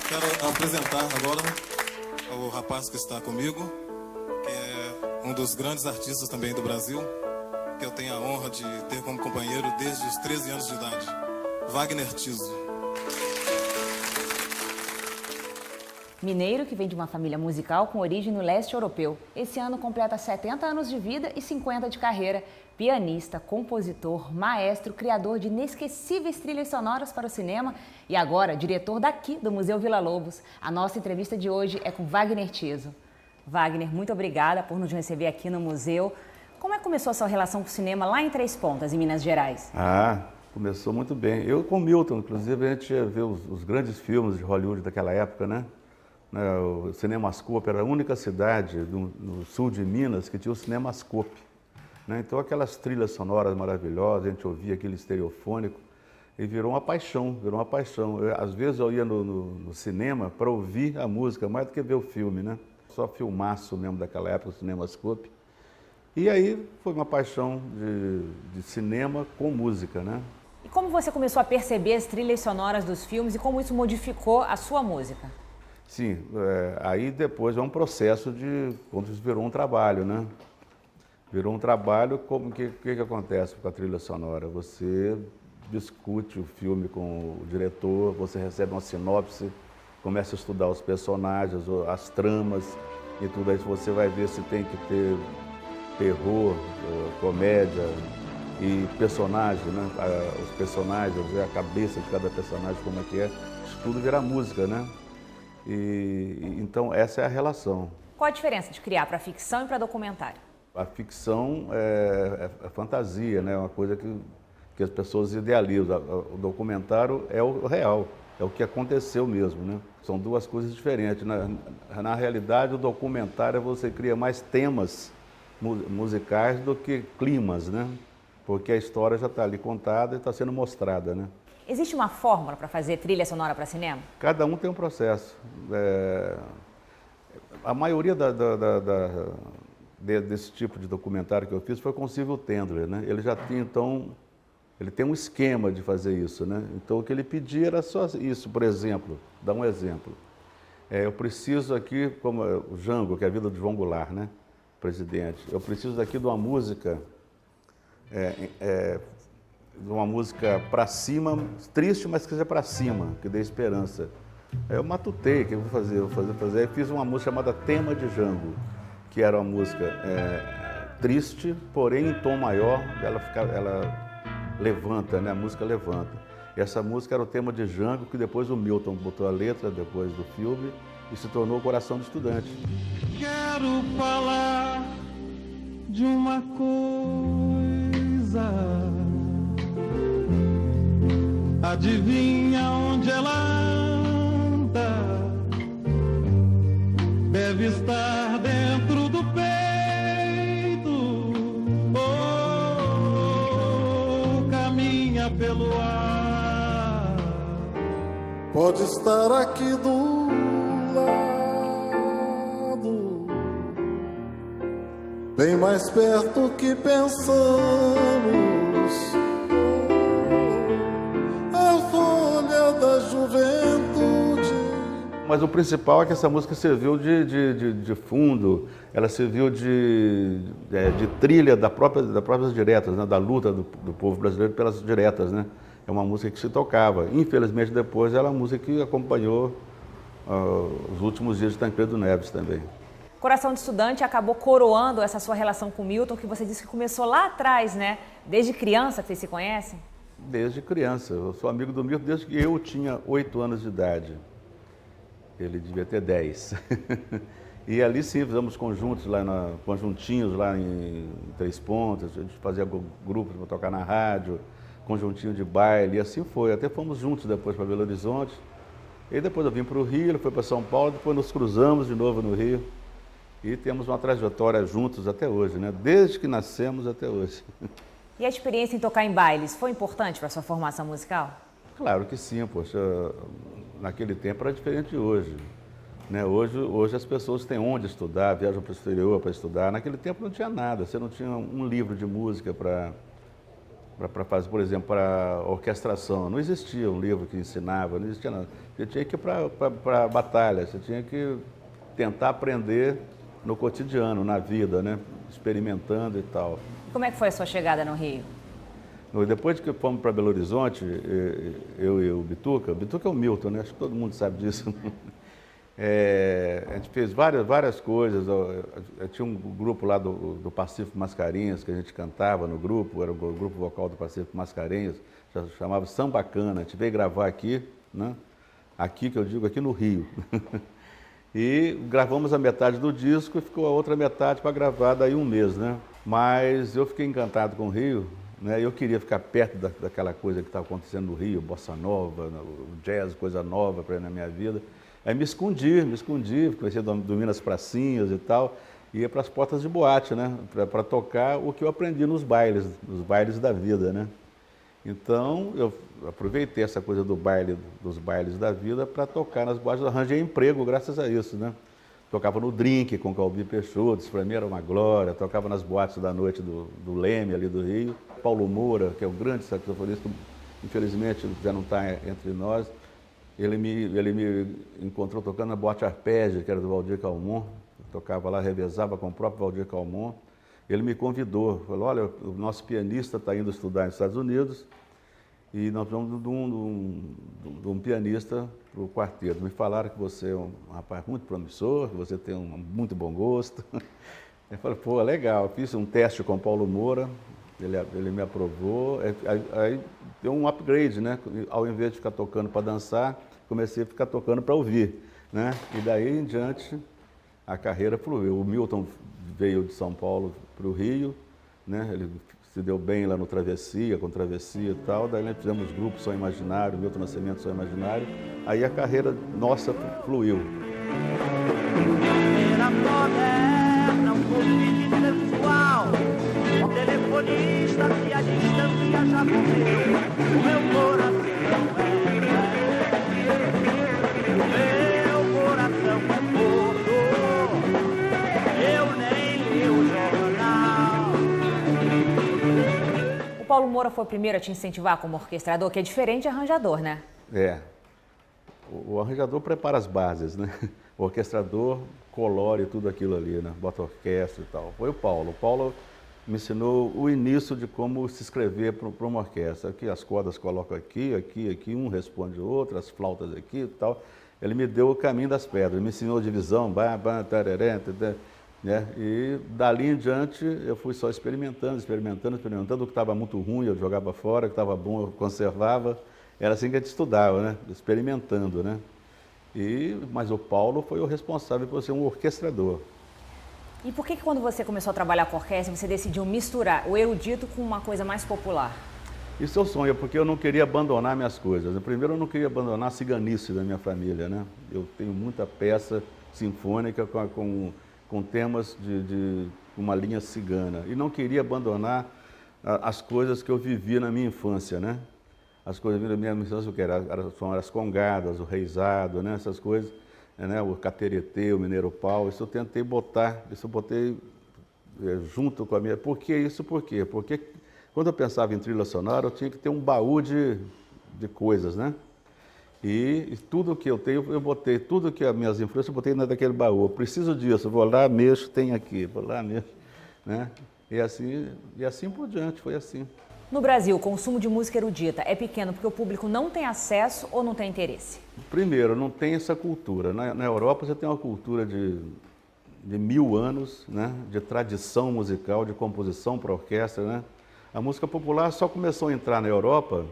Quero apresentar agora o rapaz que está comigo, que é um dos grandes artistas também do Brasil, que eu tenho a honra de ter como companheiro desde os 13 anos de idade, Wagner Tiso. Mineiro que vem de uma família musical com origem no leste europeu. Esse ano completa 70 anos de vida e 50 de carreira. Pianista, compositor, maestro, criador de inesquecíveis trilhas sonoras para o cinema e agora diretor daqui do Museu Villa-Lobos. A nossa entrevista de hoje é com Wagner Tiso. Wagner, muito obrigada por nos receber aqui no museu. Como é que começou a sua relação com o cinema lá em Três Pontas, em Minas Gerais? Começou muito bem. Eu com o Milton, inclusive, a gente ia ver os grandes filmes de Hollywood daquela época, né? O Cinemascope era a única cidade no sul de Minas que tinha o Cinemascope, né? Então aquelas trilhas sonoras maravilhosas, a gente ouvia aquele estereofônico e virou uma paixão, virou uma paixão. Às vezes eu ia no cinema para ouvir a música, mais do que ver o filme, né? Só filmaço mesmo daquela época, o Cinemascope. E aí foi uma paixão de cinema com música, né? E como você começou a perceber as trilhas sonoras dos filmes e como isso modificou a sua música? Sim, aí depois é um processo quando isso virou um trabalho, né? Virou um trabalho, como que acontece com a trilha sonora? Você discute o filme com o diretor, você recebe uma sinopse, começa a estudar os personagens, as tramas e tudo aí você vai ver se tem que ter terror, comédia e personagem, né? Os personagens, a cabeça de cada personagem, como é que é, isso tudo vira música, né? Então, essa é a relação. Qual a diferença de criar para ficção e para documentário? A ficção é fantasia, né? É uma coisa que as pessoas idealizam. O documentário é o real, é o que aconteceu mesmo, né? São duas coisas diferentes. Na realidade, o documentário você cria mais temas musicais do que climas, né? Porque a história já está ali contada e está sendo mostrada, né? Existe uma fórmula para fazer trilha sonora para cinema? Cada um tem um processo. A maioria desse tipo de documentário que eu fiz foi com o Silvio Tendler, né? Ele já tinha, então, ele tem um esquema de fazer isso, né? Então, o que ele pedia era só isso, por exemplo, dá um exemplo. Eu preciso aqui, como o Django, que é a vida de João Goulart, né? Presidente. Eu preciso aqui de uma música para cima, triste, mas que seja para cima, que dê esperança. Eu matutei, o que eu vou fazer? Eu fiz uma música chamada Tema de Django, que era uma música triste, porém em tom maior, ela levanta, né? A música levanta. E essa música era o tema de Django, que depois o Milton botou a letra, depois do filme, e se tornou o Coração do Estudante. Quero falar de uma coisa. Adivinha onde ela anda? Deve estar dentro do peito, ou caminha pelo ar. Pode estar aqui do lado, bem mais perto que pensamos. Da juventude. Mas o principal é que essa música serviu de fundo, ela serviu de trilha das próprias diretas, né? Da luta do povo brasileiro pelas diretas, né? É uma música que se tocava. Infelizmente, depois, ela é uma música que acompanhou os últimos dias de Tancredo Neves também. Coração de Estudante acabou coroando essa sua relação com o Milton, que você disse que começou lá atrás, né? Desde criança que vocês se conhecem? Desde criança. Eu sou amigo do Milton desde que eu tinha 8 anos de idade. Ele devia ter 10. E ali sim, fizemos conjuntinhos lá em Três Pontas, a gente fazia grupos para tocar na rádio, conjuntinho de baile, e assim foi. Até fomos juntos depois para Belo Horizonte. E depois eu vim para o Rio, ele foi para São Paulo, depois nos cruzamos de novo no Rio. E temos uma trajetória juntos até hoje, né? Desde que nascemos até hoje. E a experiência em tocar em bailes foi importante para a sua formação musical? Claro que sim, poxa. Naquele tempo era diferente de hoje, né? Hoje as pessoas têm onde estudar, viajam para o exterior para estudar. Naquele tempo não tinha nada, você não tinha um livro de música para fazer, por exemplo, para orquestração. Não existia um livro que ensinava, não existia nada. Você tinha que ir para a batalha, você tinha que tentar aprender no cotidiano, na vida, né? Experimentando e tal. Como é que foi a sua chegada no Rio? Depois que fomos para Belo Horizonte, eu e o Bituca é o Milton, né? Acho que todo mundo sabe disso. A gente fez várias coisas. Tinha um grupo lá do Pacífico Mascarenhas, que a gente cantava no grupo, era o grupo vocal do Pacífico Mascarenhas, chamava Sambacana. A gente veio gravar aqui, né? Aqui, que eu digo, aqui no Rio. E gravamos a metade do disco e ficou a outra metade para gravar daí um mês, né? Mas eu fiquei encantado com o Rio, né? Eu queria ficar perto daquela coisa que estava acontecendo no Rio, bossa nova, o jazz, coisa nova para na minha vida. Aí me escondi, comecei a dormir nas pracinhas e tal, e ia para as portas de boate, né? Para tocar o que eu aprendi nos bailes da vida, né? Então, eu aproveitei essa coisa dos bailes da vida para tocar nas boates, arranjei emprego graças a isso, né? Tocava no Drink com Calbi Peixoto, isso para mim era uma glória, tocava nas boates da noite do Leme, ali do Rio. Paulo Moura, que é o grande saxofonista, infelizmente já não está entre nós, ele me encontrou tocando na boate Arpégia, que era do Valdir Calmon, tocava lá, revezava com o próprio Valdir Calmon. Ele me convidou, falou, olha, o nosso pianista está indo estudar nos Estados Unidos e nós precisamos de um pianista para o quarteto. Me falaram que você é um rapaz muito promissor, que você tem muito bom gosto. Eu falei, pô, legal. Fiz um teste com o Paulo Moura, ele me aprovou. Aí deu um upgrade, né? Ao invés de ficar tocando para dançar, comecei a ficar tocando para ouvir, né? E daí em diante a carreira fluiu. O Milton veio de São Paulo para o Rio, né? Ele se deu bem lá no Travessia, com Travessia e tal. Daí nós fizemos grupo Som Imaginário, Milton Nascimento Som Imaginário. Aí a carreira nossa fluiu. Era moderna, um convite sensual. O telefonista que a distância já morreu. O meu coração é morto. Eu nem li o jornal. O Paulo Moura foi o primeiro a te incentivar como orquestrador, que é diferente de arranjador, né? O arranjador prepara as bases, né? O orquestrador colore tudo aquilo ali, né? Bota orquestra e tal. Foi o Paulo. O Paulo me ensinou o início de como se escrever para uma orquestra. Aqui as cordas colocam aqui, um responde o outro, as flautas aqui e tal. Ele me deu o caminho das pedras, me ensinou divisão, né? E dali em diante eu fui só experimentando. O que estava muito ruim eu jogava fora, o que estava bom eu conservava. Era assim que a gente estudava, né? Experimentando, né? Mas o Paulo foi o responsável por ser um orquestrador. E por que quando você começou a trabalhar com orquestra, você decidiu misturar o erudito com uma coisa mais popular? Isso é o sonho, porque eu não queria abandonar minhas coisas. Primeiro, eu não queria abandonar a ciganice da minha família, né? Eu tenho muita peça sinfônica com temas de uma linha cigana. E não queria abandonar as coisas que eu vivi na minha infância, né? As coisas da minha infância, o que são as congadas, o reizado, né? Essas coisas, né? O cateretê, o mineiro pau, isso eu tentei botar, isso eu botei junto com a minha... Por que isso? Por quê? Porque quando eu pensava em trilha sonora, eu tinha que ter um baú de coisas, né? E tudo que eu tenho, eu botei, tudo que as minhas influências, eu botei naquele baú. Eu preciso disso, eu vou lá, mexo, tem aqui, vou lá, mexo, né? E assim por diante, foi assim. No Brasil, o consumo de música erudita é pequeno porque o público não tem acesso ou não tem interesse? Primeiro, não tem essa cultura. Na Europa você tem uma cultura de 1000 anos, né? De tradição musical, de composição para orquestra, né? A música popular só começou a entrar na Europa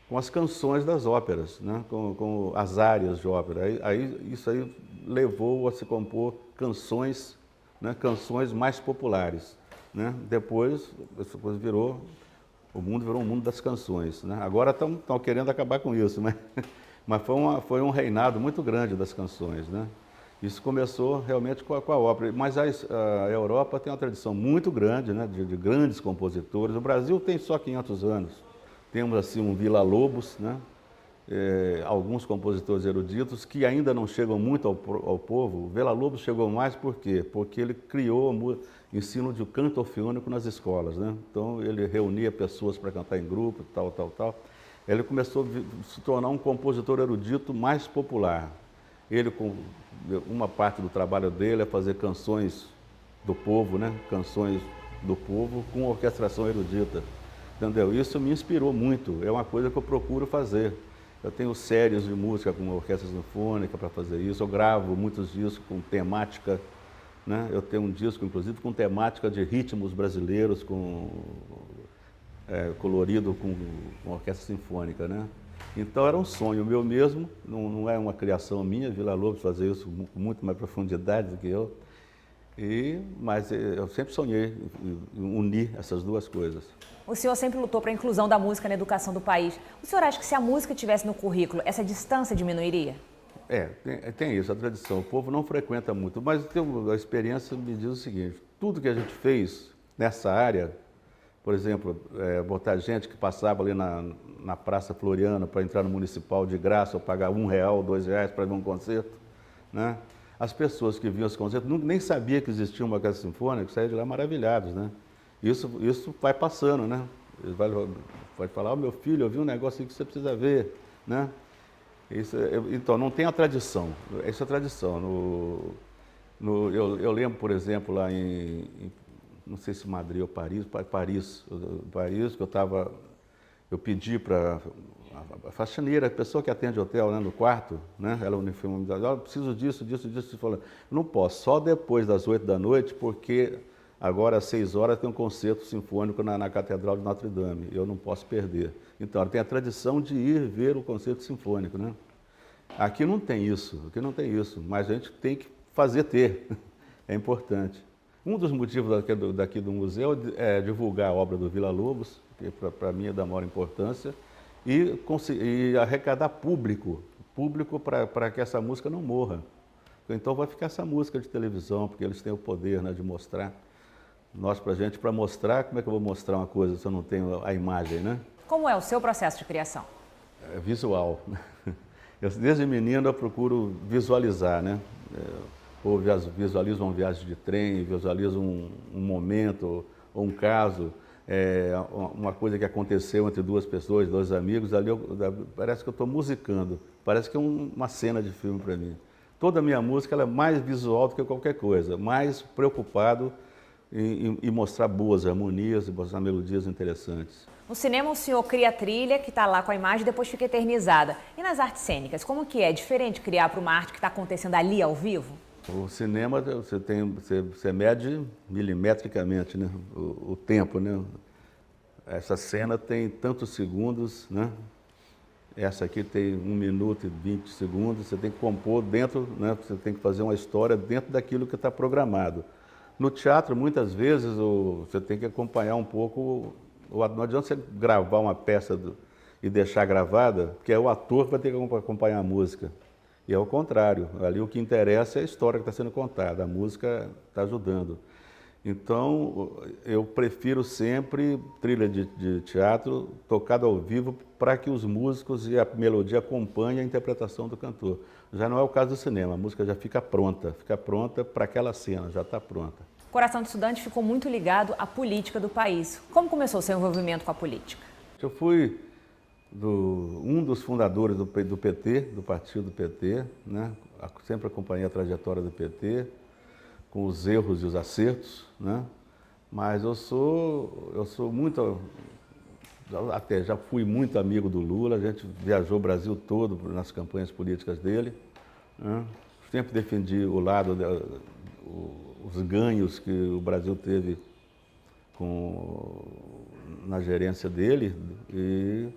com as canções das óperas, né? Com as áreas de ópera. Isso aí levou a se compor canções, né? Canções mais populares, né? Depois, essa coisa o mundo virou um mundo das canções, né? Agora estão querendo acabar com isso, mas foi um reinado muito grande das canções, né? Isso começou realmente com a ópera, mas a Europa tem uma tradição muito grande, né? De grandes compositores. O Brasil tem só 500 anos. Temos assim um Villa-Lobos, né? Alguns compositores eruditos que ainda não chegam muito ao povo. O Villa-Lobos chegou mais por quê? Porque ele criou, ensino de canto orfeônico nas escolas, né? Então ele reunia pessoas para cantar em grupo, tal. Ele começou a se tornar um compositor erudito mais popular. Ele, com uma parte do trabalho dele é fazer canções do povo, né? Canções do povo com orquestração erudita, entendeu? Isso me inspirou muito, é uma coisa que eu procuro fazer. Eu tenho séries de música com orquestra sinfônica para fazer isso, eu gravo muitos discos com temática, né? Eu tenho um disco, inclusive, com temática de ritmos brasileiros, colorido com orquestra sinfônica, né? Então era um sonho meu mesmo, não é uma criação minha, Villa-Lobos fazer isso com muito mais profundidade do que eu. Mas eu sempre sonhei em unir essas duas coisas. O senhor sempre lutou para a inclusão da música na educação do país. O senhor acha que se a música tivesse no currículo, essa distância diminuiria? Tem isso, a tradição. O povo não frequenta muito, mas a experiência me diz o seguinte, tudo que a gente fez nessa área, por exemplo, botar gente que passava ali na Praça Floriana para entrar no Municipal de graça, ou pagar R$1, R$2 para ver um concerto, né? As pessoas que viam esse concerto nem sabiam que existia uma orquestra sinfônica, saíam de lá maravilhados, né? Isso vai passando, né? Ele vai falar, meu filho, eu vi um negócio aí que você precisa ver, né? Então, não tem a tradição, essa é a tradição. Eu lembro, por exemplo, lá não sei se Madrid ou Paris, que eu pedi para a faxineira, a pessoa que atende hotel, né, no quarto, né, ela uniformizada, eu preciso disso, falando, não posso, só depois das 8 da noite, porque agora às 6 horas tem um concerto sinfônico na Catedral de Notre Dame, eu não posso perder. Então, ela tem a tradição de ir ver o concerto sinfônico, né? Aqui não tem isso, mas a gente tem que fazer ter, é importante. Um dos motivos daqui do museu é divulgar a obra do Villa-Lobos, que para mim é da maior importância, e arrecadar público para que essa música não morra. Então vai ficar essa música de televisão, porque eles têm o poder, né, de mostrar. Para mostrar, como é que eu vou mostrar uma coisa se eu não tenho a imagem, né? Como é o seu processo de criação? É visual. Desde menino eu procuro visualizar, né? Ou visualizo uma viagem de trem, visualizo um momento ou um caso, uma coisa que aconteceu entre duas pessoas, dois amigos, ali parece que eu estou musicando, parece que é uma cena de filme para mim. Toda a minha música ela é mais visual do que qualquer coisa, mais preocupado em mostrar boas harmonias e mostrar melodias interessantes. No cinema o senhor cria a trilha que está lá com a imagem e depois fica eternizada. E nas artes cênicas, como que é? Diferente criar para uma arte que está acontecendo ali ao vivo? O cinema, você mede milimetricamente, né? O tempo, né? Essa cena tem tantos segundos, né? Essa aqui tem 1 minuto e 20 segundos, você tem que compor dentro, né? Você tem que fazer uma história dentro daquilo que está programado. No teatro, muitas vezes, você tem que acompanhar um pouco, não adianta você gravar uma peça e deixar gravada, porque é o ator que vai ter que acompanhar a música. E é o contrário, ali o que interessa é a história que está sendo contada, a música está ajudando. Então, eu prefiro sempre trilha de teatro tocada ao vivo para que os músicos e a melodia acompanhem a interpretação do cantor. Já não é o caso do cinema, a música já fica pronta para aquela cena, já está pronta. O Coração do Estudante ficou muito ligado à política do país. Como começou o seu envolvimento com a política? Eu fui um dos fundadores do PT, do partido do PT, né? Sempre acompanhei a trajetória do PT, com os erros e os acertos, né? Mas eu sou muito, até já fui muito amigo do Lula, a gente viajou o Brasil todo nas campanhas políticas dele, né? Sempre defendi o lado, os ganhos que o Brasil teve na gerência dele, e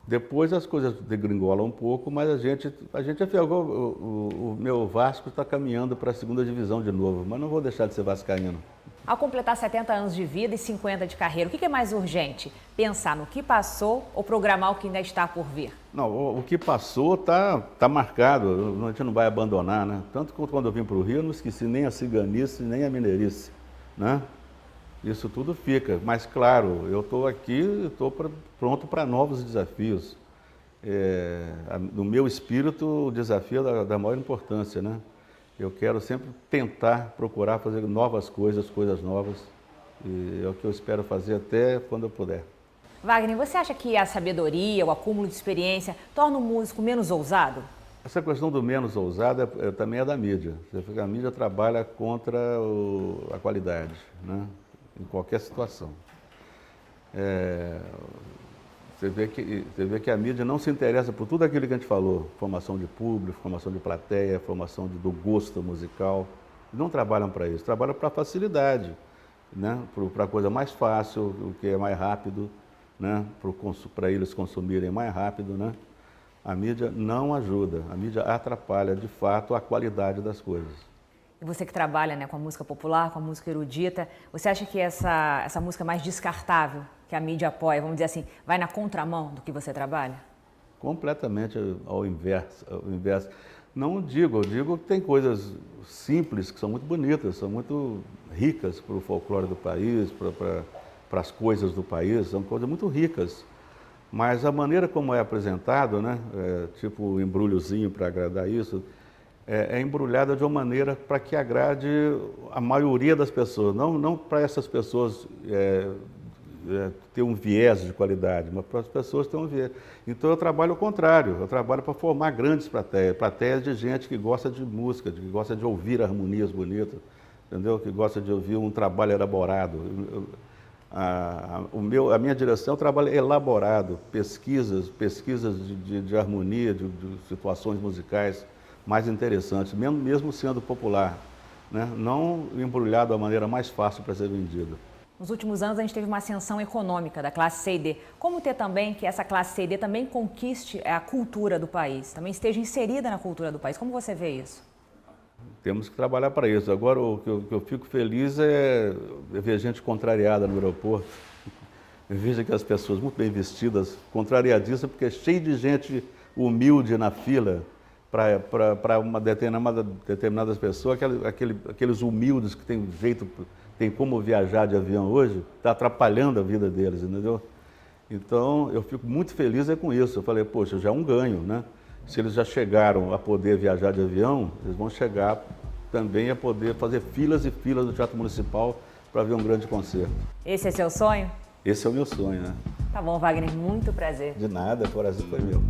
depois as coisas degringolam um pouco, mas a gente afirmou, o meu Vasco está caminhando para a 2ª divisão de novo, mas não vou deixar de ser vascaíno. Ao completar 70 anos de vida e 50 de carreira, o que é mais urgente? Pensar no que passou ou programar o que ainda está por vir? Não, o que passou tá marcado, a gente não vai abandonar, né? Tanto que quando eu vim para o Rio, eu não esqueci nem a ciganice, nem a mineirice, né? Isso tudo fica, mas claro, eu estou aqui, estou pronto para novos desafios. No meu espírito, o desafio é da maior importância, né? Eu quero sempre tentar, procurar fazer novas coisas, coisas novas, e é o que eu espero fazer até quando eu puder. Wagner, você acha que a sabedoria, o acúmulo de experiência, torna o músico menos ousado? Essa questão do menos ousado também é da mídia. A mídia trabalha contra a qualidade, né? Em qualquer situação. Você vê que a mídia não se interessa por tudo aquilo que a gente falou, formação de público, formação de plateia, formação do gosto musical. Não trabalham para isso, trabalham para facilidade, né? Para a coisa mais fácil, o que é mais rápido, né? Para eles consumirem mais rápido, né? A mídia não ajuda, a mídia atrapalha de fato a qualidade das coisas. E você que trabalha, né, com a música popular, com a música erudita, você acha que essa música mais descartável, que a mídia apoia, vamos dizer assim, vai na contramão do que você trabalha? Completamente ao inverso. Não digo, eu digo que tem coisas simples que são muito bonitas, são muito ricas para o folclore do país, para as coisas do país, são coisas muito ricas. Mas a maneira como é apresentado, né, tipo um embrulhozinho para agradar isso, é embrulhada de uma maneira para que agrade a maioria das pessoas, não para essas pessoas ter um viés de qualidade, mas para as pessoas ter um viés. Então eu trabalho o contrário, eu trabalho para formar grandes plateias de gente que gosta de música, que gosta de ouvir harmonias bonitas, entendeu? Que gosta de ouvir um trabalho elaborado. A minha direção é um trabalho elaborado, pesquisas de harmonia, de situações musicais mais interessantes, mesmo sendo popular, né? Não embrulhado da maneira mais fácil para ser vendido. Nos últimos anos a gente teve uma ascensão econômica da classe C e D. Como ter também que essa classe C e D também conquiste a cultura do país, também esteja inserida na cultura do país? Como você vê isso? Temos que trabalhar para isso. Agora, o que eu fico feliz é ver gente contrariada no aeroporto. Eu vejo que as pessoas muito bem vestidas, contrariadíssimas, porque é cheio de gente humilde na fila para uma determinadas pessoas. Aqueles humildes que tem como viajar de avião hoje, está atrapalhando a vida deles, entendeu? Então, eu fico muito feliz com isso. Eu falei, poxa, já é um ganho, né? Se eles já chegaram a poder viajar de avião, eles vão chegar também a poder fazer filas e filas do Teatro Municipal para ver um grande concerto. Esse é seu sonho? Esse é o meu sonho, né? Tá bom, Wagner, muito prazer. De nada, o prazer foi meu.